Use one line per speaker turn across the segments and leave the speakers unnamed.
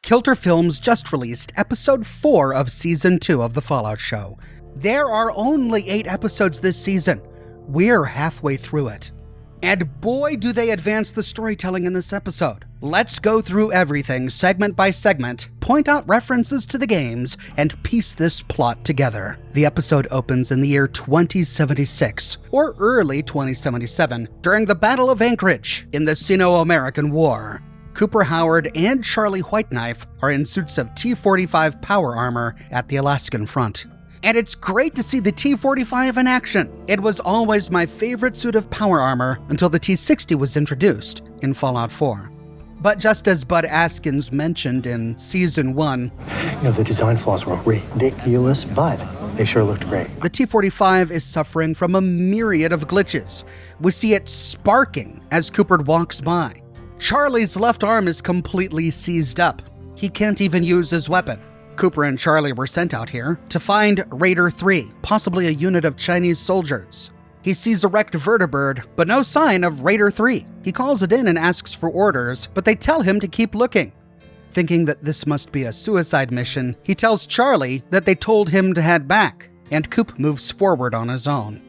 Kilter Films just released episode 4 of season 2 of the Fallout show. There are only 8 episodes this season. We're halfway through it. And boy, do they advance the storytelling in this episode. Let's go through everything segment by segment, point out references to the games, and piece this plot together. The episode opens in the year 2076, or early 2077, during the Battle of Anchorage in the Sino-American War. Cooper Howard and Charlie Whiteknife are in suits of T-45 power armor at the Alaskan front. And it's great to see the T-45 in action. It was always my favorite suit of power armor until the T-60 was introduced in Fallout 4. But just as Bud Askins mentioned in Season 1,
the design flaws were ridiculous, but they sure looked great.
The T-45 is suffering from a myriad of glitches. We see it sparking as Cooper walks by. Charlie's left arm is completely seized up. He can't even use his weapon. Cooper and Charlie were sent out here to find Raider 3, possibly a unit of Chinese soldiers. He sees a wrecked vertibird, but no sign of Raider 3. He calls it in and asks for orders, but they tell him to keep looking. Thinking that this must be a suicide mission, he tells Charlie that they told him to head back, and Coop moves forward on his own.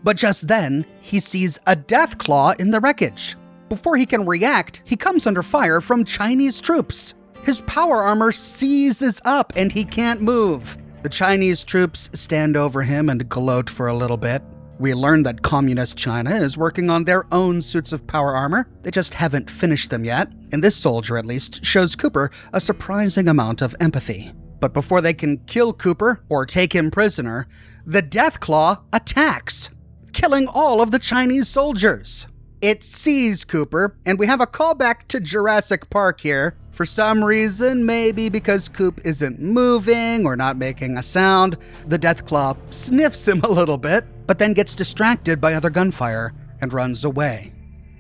But just then, he sees a Deathclaw in the wreckage. Before he can react, he comes under fire from Chinese troops. His power armor seizes up and he can't move. The Chinese troops stand over him and gloat for a little bit. We learn that communist China is working on their own suits of power armor. They just haven't finished them yet. And this soldier, at least, shows Cooper a surprising amount of empathy. But before they can kill Cooper or take him prisoner, the Deathclaw attacks, killing all of the Chinese soldiers. It sees Cooper, and we have a callback to Jurassic Park here. For some reason, maybe because Coop isn't moving or not making a sound, the Deathclaw sniffs him a little bit, but then gets distracted by other gunfire and runs away.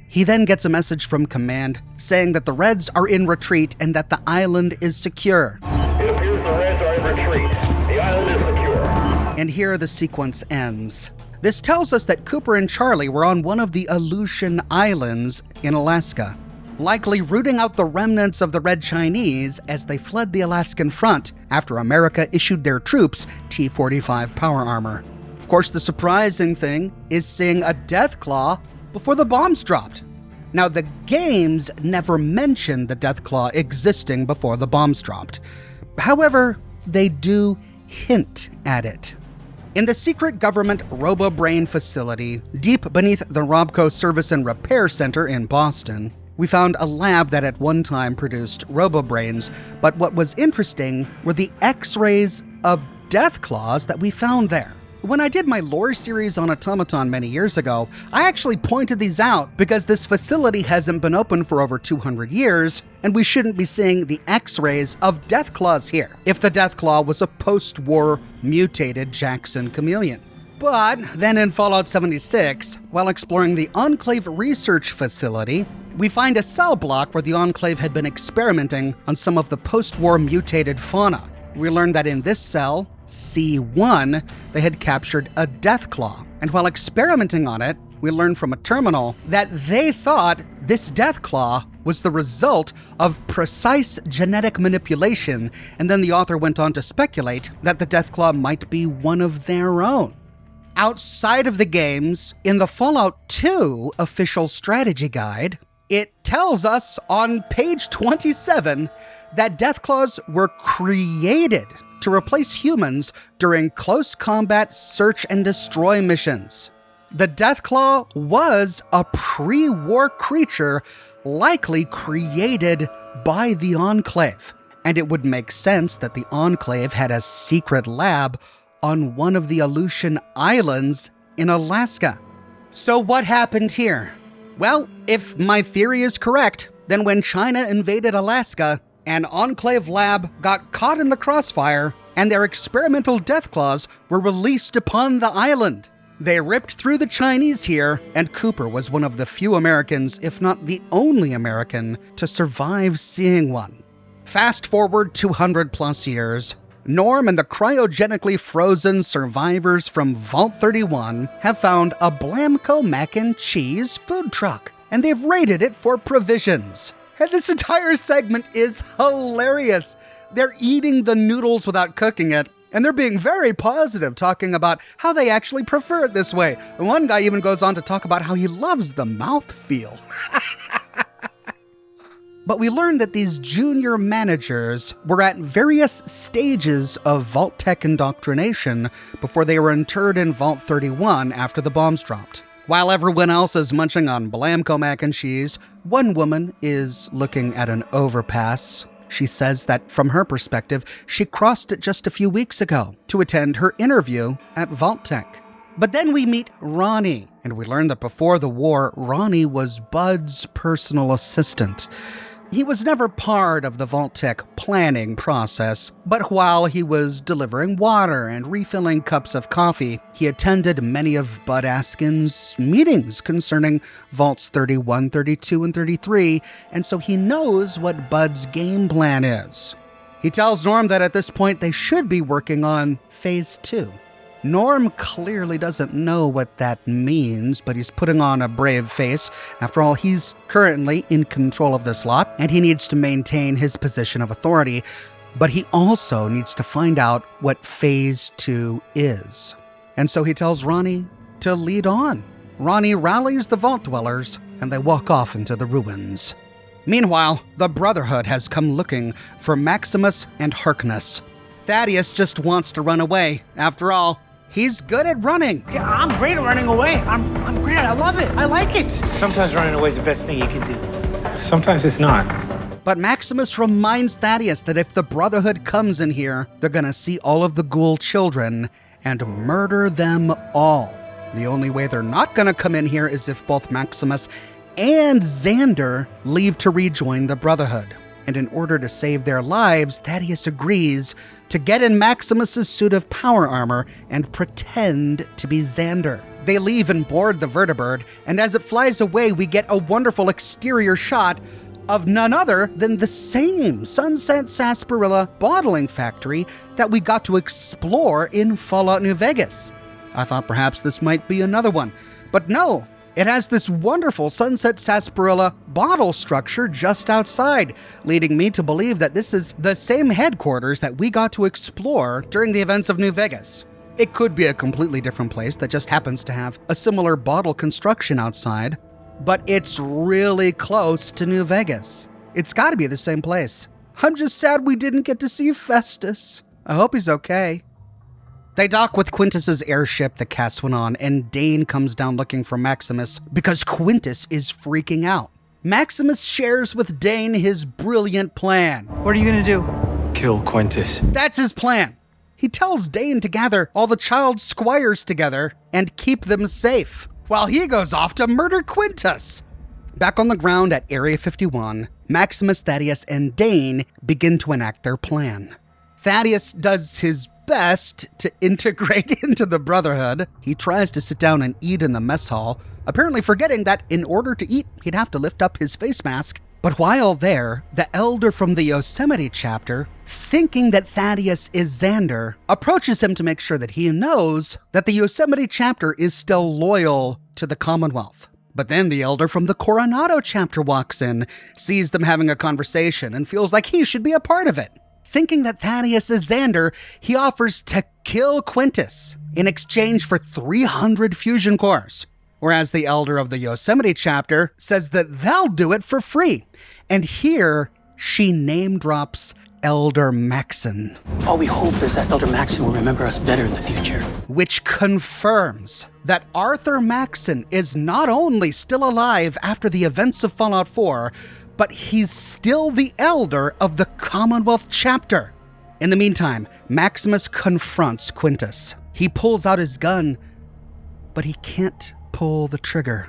He then gets a message from Command saying that the Reds are in retreat and that the island is secure.
It appears the Reds are in retreat. The island is secure.
And here the sequence ends. This tells us that Cooper and Charlie were on one of the Aleutian Islands in Alaska, likely rooting out the remnants of the Red Chinese as they fled the Alaskan front after America issued their troops T-45 power armor. Of course, the surprising thing is seeing a Deathclaw before the bombs dropped. Now, the games never mention the Deathclaw existing before the bombs dropped. However, they do hint at it. In the secret government RoboBrain facility, deep beneath the Robco Service and Repair Center in Boston, we found a lab that at one time produced RoboBrains, but what was interesting were the X-rays of Deathclaws that we found there. When I did my lore series on Automaton many years ago, I actually pointed these out because this facility hasn't been open for over 200 years, and we shouldn't be seeing the X-rays of Deathclaws here, if the Deathclaw was a post-war mutated Jackson chameleon. But then in Fallout 76, while exploring the Enclave research facility, we find a cell block where the Enclave had been experimenting on some of the post-war mutated fauna. We learned that in this cell, C1, they had captured a Deathclaw. And while experimenting on it, we learned from a terminal that they thought this Deathclaw was the result of precise genetic manipulation, and then the author went on to speculate that the Deathclaw might be one of their own. Outside of the games, in the Fallout 2 official strategy guide, it tells us on page 27 that Deathclaws were created to replace humans during close combat search and destroy missions. The Deathclaw was a pre-war creature likely created by the Enclave, and it would make sense that the Enclave had a secret lab on one of the Aleutian Islands in Alaska. So what happened here? Well, if my theory is correct, then when China invaded Alaska, an Enclave lab got caught in the crossfire, and their experimental Deathclaws were released upon the island. They ripped through the Chinese here, and Cooper was one of the few Americans, if not the only American, to survive seeing one. Fast forward 200 plus years, Norm and the cryogenically frozen survivors from Vault 31 have found a Blamco mac and cheese food truck, and they've raided it for provisions. And this entire segment is hilarious. They're eating the noodles without cooking it, and they're being very positive, talking about how they actually prefer it this way. And one guy even goes on to talk about how he loves the mouthfeel. But we learned that these junior managers were at various stages of Vault Tech indoctrination before they were interred in Vault 31 after the bombs dropped. While everyone else is munching on Blamco mac and cheese, one woman is looking at an overpass. She says that from her perspective, she crossed it just a few weeks ago to attend her interview at Vault Tech. But then we meet Ronnie, and we learn that before the war, Ronnie was Bud's personal assistant. He was never part of the Vault Tech planning process, but while he was delivering water and refilling cups of coffee, he attended many of Bud Askin's meetings concerning Vaults 31, 32, and 33, and so he knows what Bud's game plan is. He tells Norm that at this point they should be working on Phase 2. Norm clearly doesn't know what that means, but he's putting on a brave face. After all, he's currently in control of this lot, and he needs to maintain his position of authority. But he also needs to find out what Phase 2 is. And so he tells Ronnie to lead on. Ronnie rallies the Vault Dwellers, and they walk off into the ruins. Meanwhile, the Brotherhood has come looking for Maximus and Harkness. Thaddeus just wants to run away. After all, he's good at running.
Yeah, I'm great at running away. I'm great. I love it. I like it.
Sometimes running away is the best thing you can do.
Sometimes it's not.
But Maximus reminds Thaddeus that if the Brotherhood comes in here, they're gonna see all of the ghoul children and murder them all. The only way they're not gonna come in here is if both Maximus and Xander leave to rejoin the Brotherhood. And in order to save their lives, Thaddeus agrees to get in Maximus's suit of power armor and pretend to be Xander. They leave and board the vertibird, and as it flies away, we get a wonderful exterior shot of none other than the same Sunset Sarsaparilla bottling factory that we got to explore in Fallout New Vegas. I thought perhaps this might be another one, but no. It has this wonderful Sunset Sarsaparilla bottle structure just outside, leading me to believe that this is the same headquarters that we got to explore during the events of New Vegas. It could be a completely different place that just happens to have a similar bottle construction outside, but it's really close to New Vegas. It's gotta be the same place. I'm just sad we didn't get to see Festus. I hope he's okay. They dock with Quintus's airship, the Caswanon, and Dane comes down looking for Maximus because Quintus is freaking out. Maximus shares with Dane his brilliant plan.
What are you gonna do?
Kill Quintus.
That's his plan. He tells Dane to gather all the child squires together and keep them safe, while he goes off to murder Quintus. Back on the ground at Area 51, Maximus, Thaddeus, and Dane begin to enact their plan. Thaddeus does his best to integrate into the Brotherhood. He tries to sit down and eat in the mess hall, apparently forgetting that in order to eat, he'd have to lift up his face mask. But while there, the elder from the Yosemite chapter, thinking that Thaddeus is Xander, approaches him to make sure that he knows that the Yosemite chapter is still loyal to the Commonwealth. But then the elder from the Coronado chapter walks in, sees them having a conversation, and feels like he should be a part of it. Thinking that Thaddeus is Xander, he offers to kill Quintus in exchange for 300 fusion cores. Whereas the elder of the Yosemite chapter says that they'll do it for free. And here, she name drops Elder Maxon.
All we hope is that Elder Maxon will remember us better in the future.
Which confirms that Arthur Maxon is not only still alive after the events of Fallout 4, but he's still the elder of the Commonwealth chapter. In the meantime, Maximus confronts Quintus. He pulls out his gun, but he can't pull the trigger.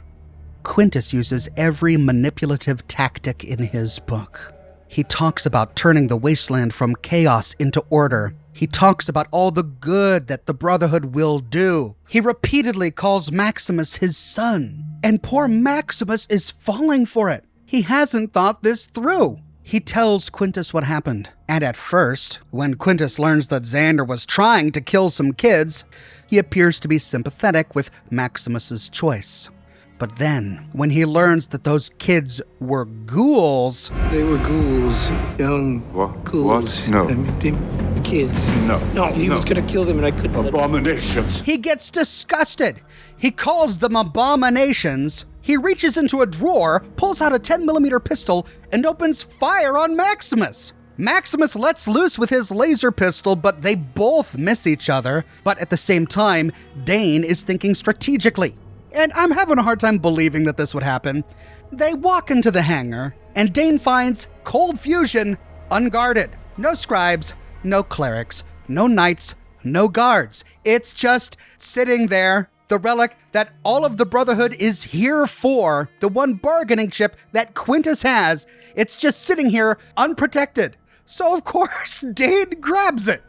Quintus uses every manipulative tactic in his book. He talks about turning the wasteland from chaos into order. He talks about all the good that the Brotherhood will do. He repeatedly calls Maximus his son, and poor Maximus is falling for it. He hasn't thought this through. He tells Quintus what happened, and at first, when Quintus learns that Xander was trying to kill some kids, he appears to be sympathetic with Maximus's choice. But then, when he learns that those kids were ghouls,
They were ghouls, young ghouls.
What? No.
I mean, kids.
No.
No, he was gonna kill them and I couldn't let him.
Abominations.
he gets disgusted. He calls them abominations. He reaches into a drawer, pulls out a 10mm pistol, and opens fire on Maximus. Maximus lets loose with his laser pistol, but they both miss each other. But at the same time, Dane is thinking strategically. And I'm having a hard time believing that this would happen. They walk into the hangar, and Dane finds Cold Fusion unguarded. No scribes, no clerics, no knights, no guards. It's just sitting there, the relic that all of the Brotherhood is here for, the one bargaining chip that Quintus has. It's just sitting here unprotected. So of course, Dane grabs it.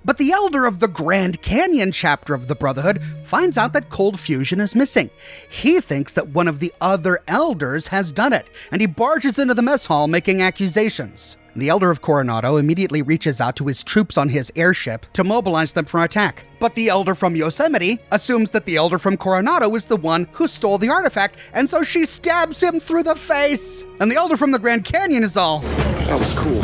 But the elder of the Grand Canyon chapter of the Brotherhood finds out that Cold Fusion is missing. He thinks that one of the other elders has done it, and he barges into the mess hall making accusations. The elder of Coronado immediately reaches out to his troops on his airship to mobilize them for attack. But the elder from Yosemite assumes that the elder from Coronado is the one who stole the artifact, and so she stabs him through the face. And the elder from the Grand Canyon is all,
That was cool.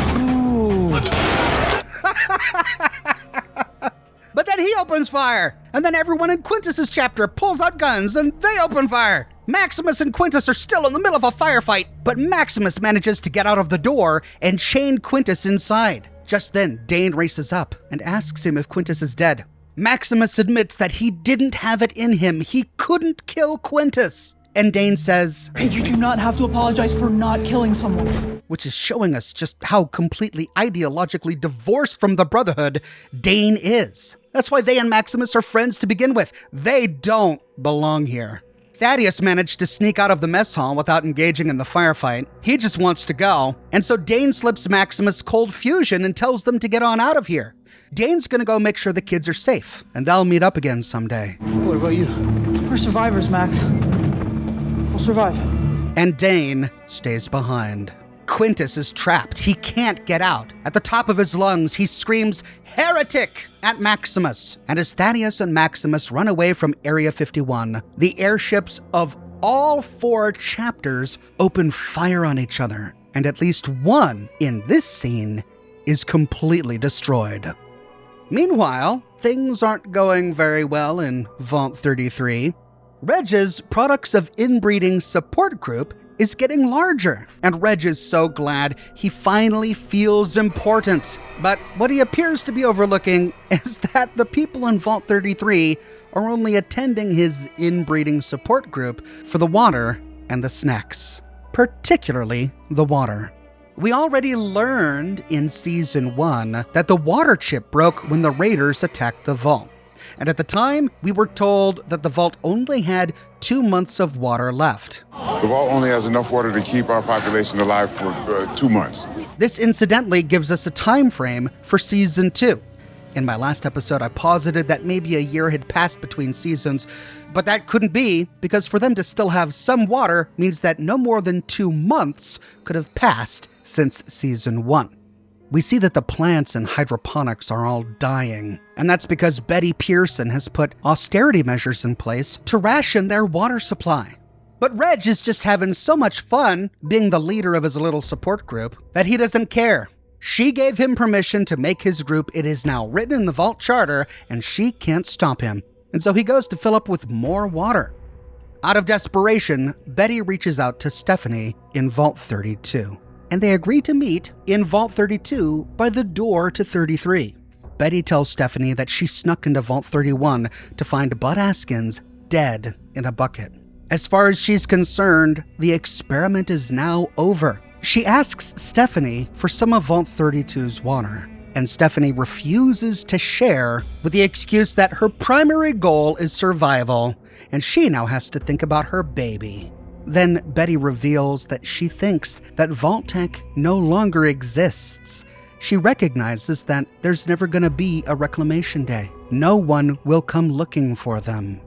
but then he opens fire, and then everyone in Quintus's chapter pulls out guns and they open fire. Maximus and Quintus are still in the middle of a firefight, but Maximus manages to get out of the door and chain Quintus inside. Just then, Dane races up and asks him if Quintus is dead. Maximus admits that he didn't have it in him. He couldn't kill Quintus. And Dane says,
Hey, you do not have to apologize for not killing someone.
which is showing us just how completely ideologically divorced from the Brotherhood Dane is. That's why they and Maximus are friends to begin with. They don't belong here. Thaddeus managed to sneak out of the mess hall without engaging in the firefight. He just wants to go, and so Dane slips Maximus Cold Fusion and tells them to get on out of here. Dane's gonna go make sure the kids are safe, and they'll meet up again someday.
What about you?
We're survivors, Max. We'll survive.
And Dane stays behind. Quintus is trapped. He can't get out. At the top of his lungs, he screams, "Heretic!" at Maximus. And as Thaddeus and Maximus run away from Area 51, the airships of all 4 chapters open fire on each other. And at least one in this scene is completely destroyed. Meanwhile, things aren't going very well in Vault 33. Reg's Products of Inbreeding support group is getting larger, and Reg is so glad he finally feels important. But what he appears to be overlooking is that the people in Vault 33 are only attending his inbreeding support group for the water and the snacks, particularly the water. We already learned in Season 1 that the water chip broke when the Raiders attacked the vault. And at the time, we were told that the vault only had 2 months of water left.
The vault only has enough water to keep our population alive for 2 months.
This incidentally gives us a time frame for Season 2. In my last episode, I posited that maybe a year had passed between seasons, but that couldn't be, because for them to still have some water means that no more than 2 months could have passed since Season 1. We see that the plants in hydroponics are all dying, and that's because Betty Pearson has put austerity measures in place to ration their water supply. But Reg is just having so much fun being the leader of his little support group that he doesn't care. She gave him permission to make his group. It is now written in the Vault Charter, and she can't stop him. And so he goes to fill up with more water. Out of desperation, Betty reaches out to Stephanie in Vault 32. And they agree to meet in Vault 32 by the door to 33. Betty tells Stephanie that she snuck into Vault 31 to find Bud Askins dead in a bucket. As far as she's concerned, the experiment is now over. She asks Stephanie for some of Vault 32's water, and Stephanie refuses to share with the excuse that her primary goal is survival, and she now has to think about her baby. Then Betty reveals that she thinks that Vault-Tec no longer exists. She recognizes that there's never going to be a reclamation day. No one will come looking for them.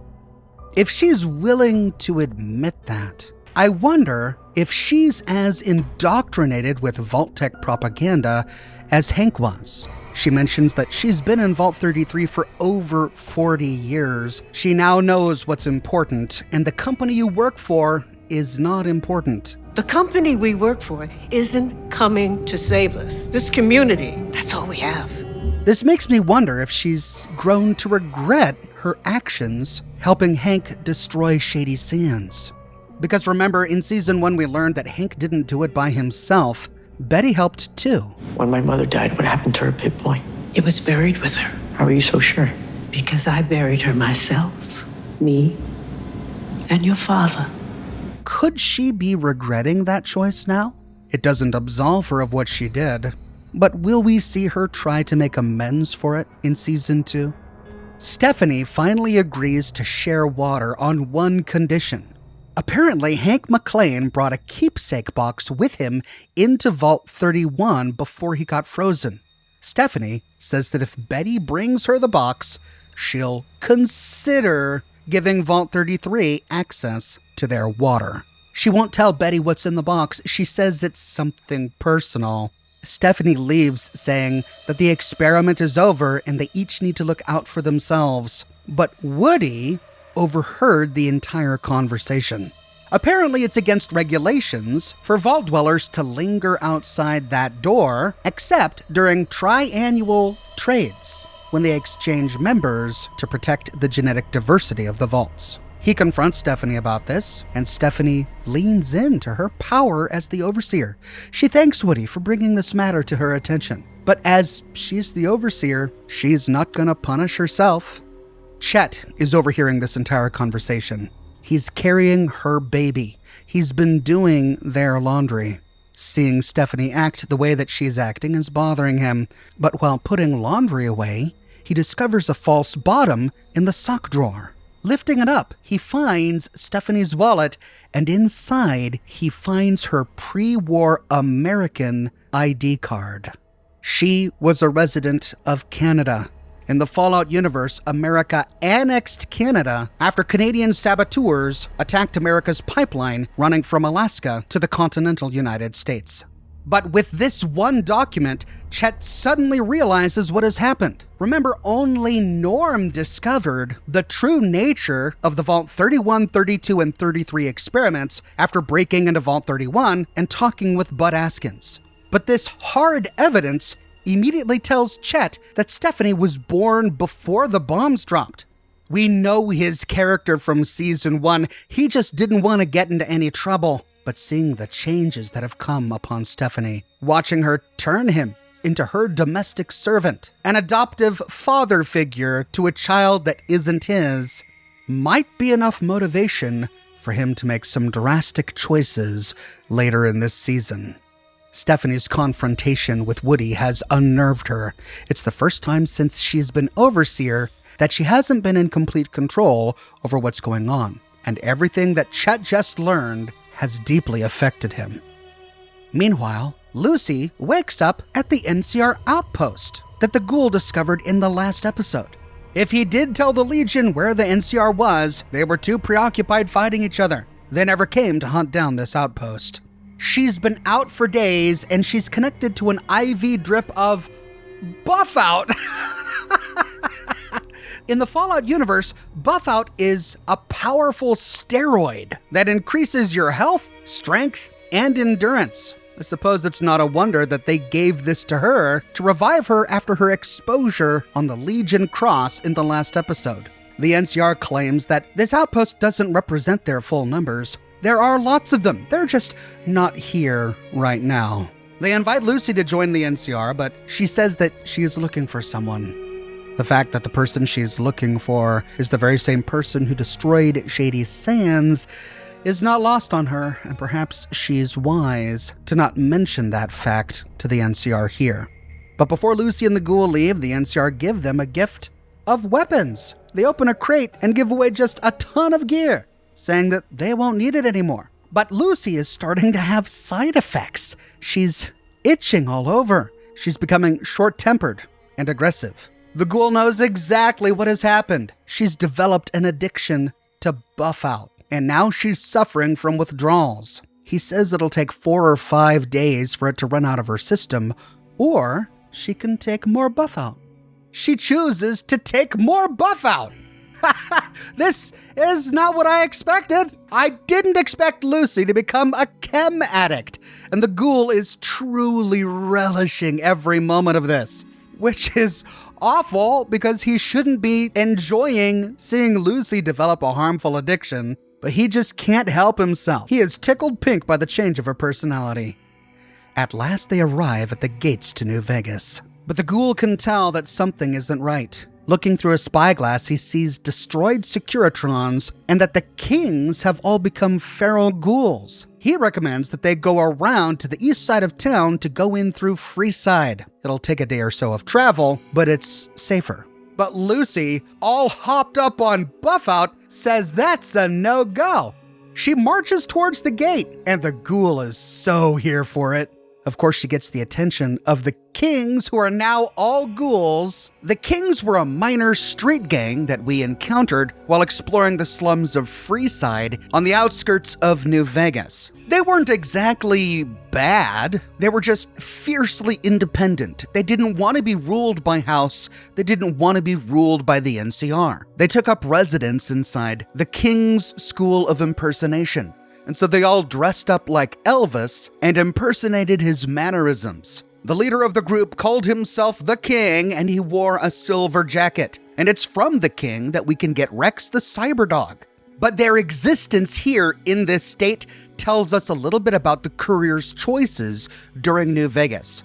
If she's willing to admit that, I wonder if she's as indoctrinated with Vault-Tec propaganda as Hank was. She mentions that she's been in Vault 33 for over 40 years. She now knows what's important, and the company you work for is not important.
The company we work for isn't coming to save us. This community, that's all we have.
This makes me wonder if she's grown to regret her actions helping Hank destroy Shady Sands. Because remember, in season 1 we learned that Hank didn't do it by himself. Betty helped too.
When my mother died, what happened to her pit boy?
It was buried with her.
How are you so sure?
Because I buried her myself. Me and your father.
Could she be regretting that choice now? It doesn't absolve her of what she did, but will we see her try to make amends for it in season 2? Stephanie finally agrees to share water on one condition. Apparently, Hank McClane brought a keepsake box with him into Vault 31 before he got frozen. Stephanie says that if Betty brings her the box, she'll consider giving Vault 33 access to their water. She won't tell Betty what's in the box. She says it's something personal. Stephanie leaves saying that the experiment is over and they each need to look out for themselves. But Woody overheard the entire conversation. Apparently, it's against regulations for vault dwellers to linger outside that door, except during triannual trades, when they exchange members to protect the genetic diversity of the vaults. He confronts Stephanie about this, and Stephanie leans into her power as the overseer. She thanks Woody for bringing this matter to her attention. But as she's the overseer, she's not gonna punish herself. Chet is overhearing this entire conversation. He's carrying her baby. He's been doing their laundry. Seeing Stephanie act the way that she's acting is bothering him. But while putting laundry away, he discovers a false bottom in the sock drawer. Lifting it up, he finds Stephanie's wallet, and inside he finds her pre-war American ID card. She was a resident of Canada. In the Fallout universe, America annexed Canada after Canadian saboteurs attacked America's pipeline running from Alaska to the continental United States. But with this one document, Chet suddenly realizes what has happened. Remember, only Norm discovered the true nature of the Vault 31, 32, and 33 experiments after breaking into Vault 31 and talking with Bud Askins. But this hard evidence immediately tells Chet that Stephanie was born before the bombs dropped. We know his character from season 1. He just didn't want to get into any trouble. But seeing the changes that have come upon Stephanie, watching her turn him into her domestic servant, an adoptive father figure to a child that isn't his, might be enough motivation for him to make some drastic choices later in this season. Stephanie's confrontation with Woody has unnerved her. It's the first time since she's been overseer that she hasn't been in complete control over what's going on, and everything that Chet just learned has deeply affected him. Meanwhile, Lucy wakes up at the NCR outpost that the ghoul discovered in the last episode. If he did tell the Legion where the NCR was, they were too preoccupied fighting each other. They never came to hunt down this outpost. She's been out for days, and she's connected to an IV drip of Buff Out. In the Fallout universe, Buff Out is a powerful steroid that increases your health, strength, and endurance. I suppose it's not a wonder that they gave this to her to revive her after her exposure on the Legion Cross in the last episode. The NCR claims that this outpost doesn't represent their full numbers. There are lots of them. They're just not here right now. They invite Lucy to join the NCR, but she says that she is looking for someone. The fact that the person she's looking for is the very same person who destroyed Shady Sands is not lost on her, and perhaps she's wise to not mention that fact to the NCR here. But before Lucy and the ghoul leave, the NCR give them a gift of weapons. They open a crate and give away just a ton of gear, saying that they won't need it anymore. But Lucy is starting to have side effects. She's itching all over. She's becoming short-tempered and aggressive. The ghoul knows exactly what has happened. She's developed an addiction to Buff Out, and now she's suffering from withdrawals. He says it'll take 4 or 5 days for it to run out of her system, or she can take more buff out. She chooses to take more buff out. This is not what I expected. I didn't expect Lucy to become a chem addict, and the ghoul is truly relishing every moment of this, which is awful because he shouldn't be enjoying seeing Lucy develop a harmful addiction, but he just can't help himself. He is tickled pink by the change of her personality. At last they arrive at the gates to New Vegas. But the ghoul can tell that something isn't right. Looking through a spyglass, he sees destroyed Securitrons and that the kings have all become feral ghouls. He recommends that they go around to the east side of town to go in through Freeside. It'll take a day or so of travel, but it's safer. But Lucy, all hopped up on Buffout, says that's a no-go. She marches towards the gate, and the ghoul is so here for it. Of course, she gets the attention of the Kings, who are now all ghouls. The Kings were a minor street gang that we encountered while exploring the slums of Freeside on the outskirts of New Vegas. They weren't exactly bad. They were just fiercely independent. They didn't want to be ruled by House. They didn't want to be ruled by the NCR. They took up residence inside the King's School of Impersonation. And so they all dressed up like Elvis and impersonated his mannerisms. The leader of the group called himself the King, and he wore a silver jacket. And it's from the King that we can get Rex the Cyberdog. But their existence here in this state tells us a little bit about the Courier's choices during New Vegas.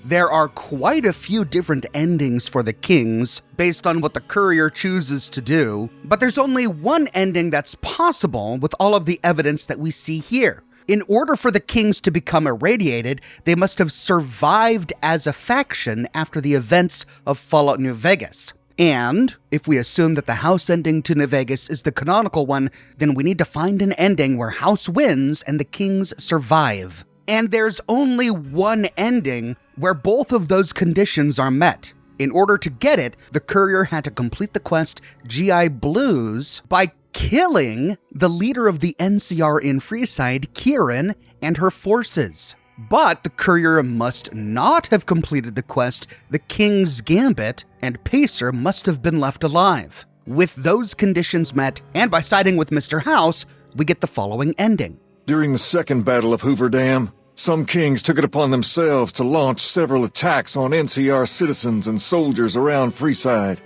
There are quite a few different endings for the Kings based on what the Courier chooses to do, but there's only one ending that's possible with all of the evidence that we see here. In order for the Kings to become irradiated, they must have survived as a faction after the events of Fallout New Vegas. And if we assume that the House ending to New Vegas is the canonical one, then we need to find an ending where House wins and the Kings survive. And there's only one ending where both of those conditions are met. In order to get it, the Courier had to complete the quest GI Blues by killing the leader of the NCR in Freeside, Kieran, and her forces. But the Courier must not have completed the quest The King's Gambit, and Pacer must have been left alive. With those conditions met, and by siding with Mr. House, we get the following ending.
During the second Battle of Hoover Dam, some kings took it upon themselves to launch several attacks on NCR citizens and soldiers around Freeside.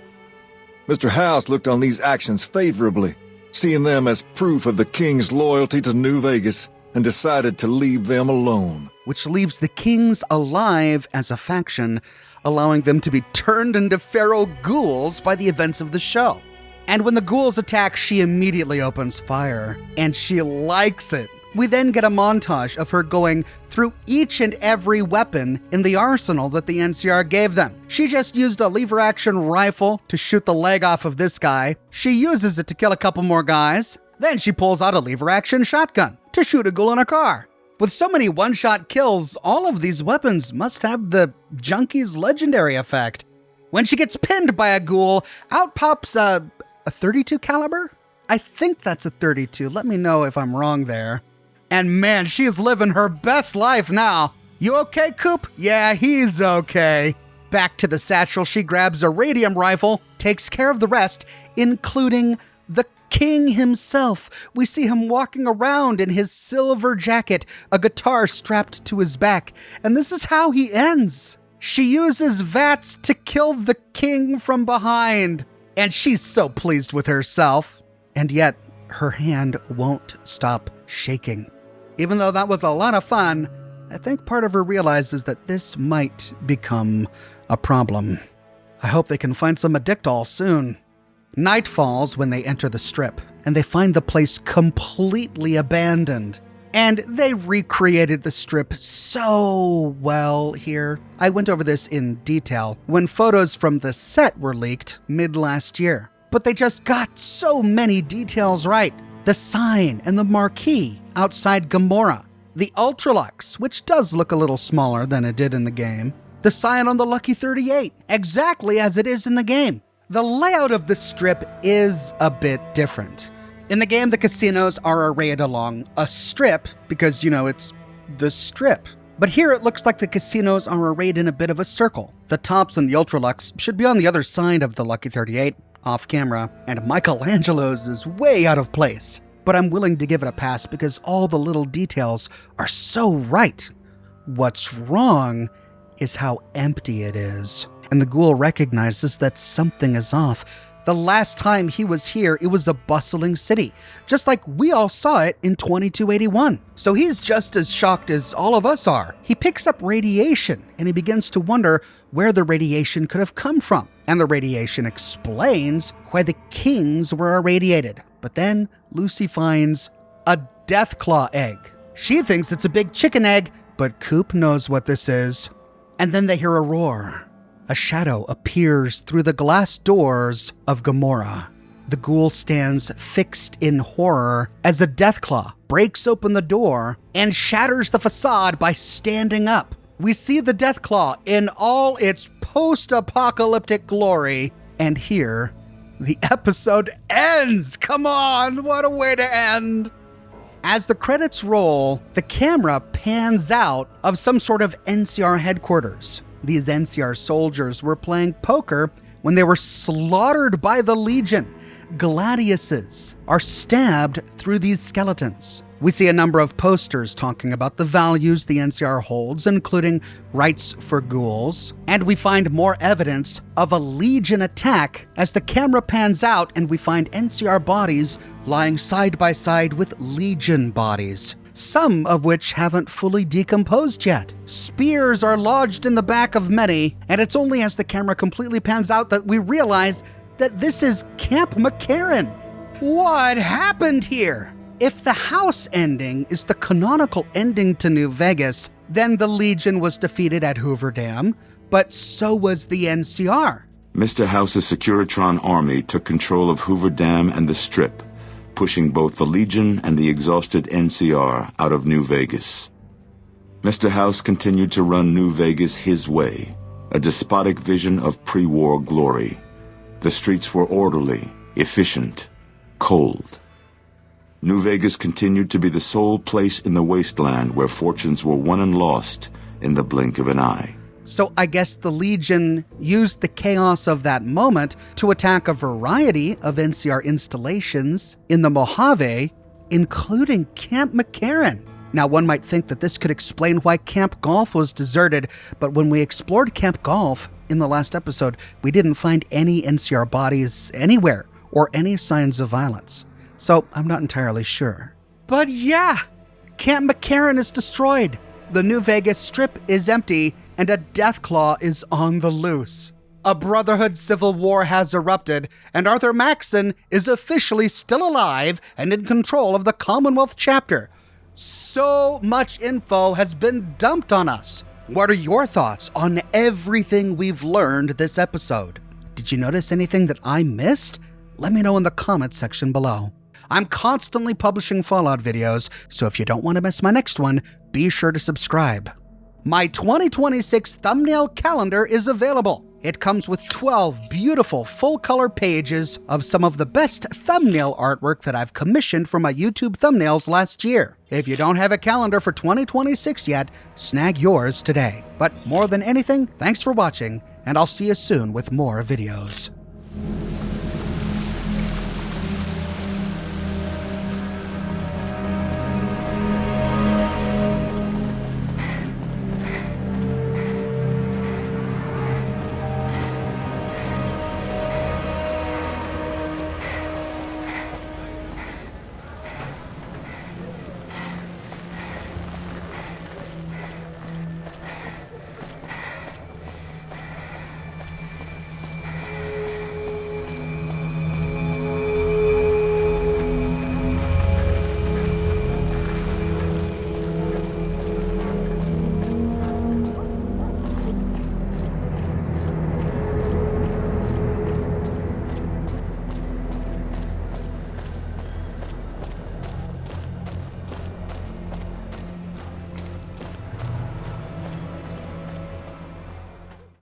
Mr. House looked on these actions favorably, seeing them as proof of the king's loyalty to New Vegas, and decided to leave them alone.
Which leaves the Kings alive as a faction, allowing them to be turned into feral ghouls by the events of the show. And when the ghouls attack, she immediately opens fire, and she likes it. We then get a montage of her going through each and every weapon in the arsenal that the NCR gave them. She just used a lever-action rifle to shoot the leg off of this guy. She uses it to kill a couple more guys. Then she pulls out a lever-action shotgun to shoot a ghoul in a car. With so many one-shot kills, all of these weapons must have the Junkie's legendary effect. When she gets pinned by a ghoul, out pops a 32 caliber? I think that's a 32. Let me know if I'm wrong there. And man, she's living her best life now. You okay, Coop? Yeah, he's okay. Back to the satchel, she grabs a radium rifle, takes care of the rest, including the King himself. We see him walking around in his silver jacket, a guitar strapped to his back. And this is how he ends. She uses VATS to kill the King from behind. And she's so pleased with herself. And yet, her hand won't stop shaking. Even though that was a lot of fun, I think part of her realizes that this might become a problem. I hope they can find some Addictol soon. Night falls when they enter the Strip, and they find the place completely abandoned. And they recreated the Strip so well here. I went over this in detail when photos from the set were leaked mid-last year. But they just got so many details right. The sign and the marquee outside Gamora. The Ultralux, which does look a little smaller than it did in the game. The sign on the Lucky 38, exactly as it is in the game. The layout of the Strip is a bit different. In the game, the casinos are arrayed along a strip because, it's the Strip. But here it looks like the casinos are arrayed in a bit of a circle. The The tops and the Ultralux should be on the other side of the Lucky 38, off camera, and Michelangelo's is way out of place. But I'm willing to give it a pass because all the little details are so right. What's wrong is how empty it is. And the ghoul recognizes that something is off. The last time he was here, it was a bustling city, just like we all saw it in 2281. So he's just as shocked as all of us are. He picks up radiation, and he begins to wonder where the radiation could have come from. And the radiation explains why the kings were irradiated. But then Lucy finds a Deathclaw egg. She thinks it's a big chicken egg, but Coop knows what this is. And then they hear a roar. A shadow appears through the glass doors of Gomorrah. The ghoul stands fixed in horror as a Deathclaw breaks open the door and shatters the facade by standing up. We see the Deathclaw in all its post-apocalyptic glory, and here, the episode ends! Come on, what a way to end! As the credits roll, the camera pans out of some sort of NCR headquarters. These NCR soldiers were playing poker when they were slaughtered by the Legion. Gladiuses are stabbed through these skeletons. We see a number of posters talking about the values the NCR holds, including rights for ghouls. And we find more evidence of a Legion attack as the camera pans out and we find NCR bodies lying side by side with Legion bodies, some of which haven't fully decomposed yet. Spears are lodged in the back of many, and it's only as the camera completely pans out that we realize that this is Camp McCarran. What happened here? If the house ending is the canonical ending to New Vegas, then the Legion was defeated at Hoover Dam, but so was the NCR.
Mr. House's Securitron army took control of Hoover Dam and the Strip, pushing both the Legion and the exhausted NCR out of New Vegas. Mr. House continued to run New Vegas his way, a despotic vision of pre-war glory. The streets were orderly, efficient, cold. New Vegas continued to be the sole place in the wasteland where fortunes were won and lost in the blink of an eye.
So I guess the Legion used the chaos of that moment to attack a variety of NCR installations in the Mojave, including Camp McCarran. Now, one might think that this could explain why Camp Golf was deserted, but when we explored Camp Golf in the last episode, we didn't find any NCR bodies anywhere or any signs of violence. So I'm not entirely sure. But yeah, Camp McCarran is destroyed. The New Vegas Strip is empty, and a Deathclaw is on the loose. A Brotherhood civil war has erupted, and Arthur Maxson is officially still alive and in control of the Commonwealth chapter. So much info has been dumped on us. What are your thoughts on everything we've learned this episode? Did you notice anything that I missed? Let me know in the comments section below. I'm constantly publishing Fallout videos, so if you don't want to miss my next one, be sure to subscribe. My 2026 thumbnail calendar is available. It comes with 12 beautiful full-color pages of some of the best thumbnail artwork that I've commissioned for my YouTube thumbnails last year. If you don't have a calendar for 2026 yet, snag yours today. But more than anything, thanks for watching, and I'll see you soon with more videos.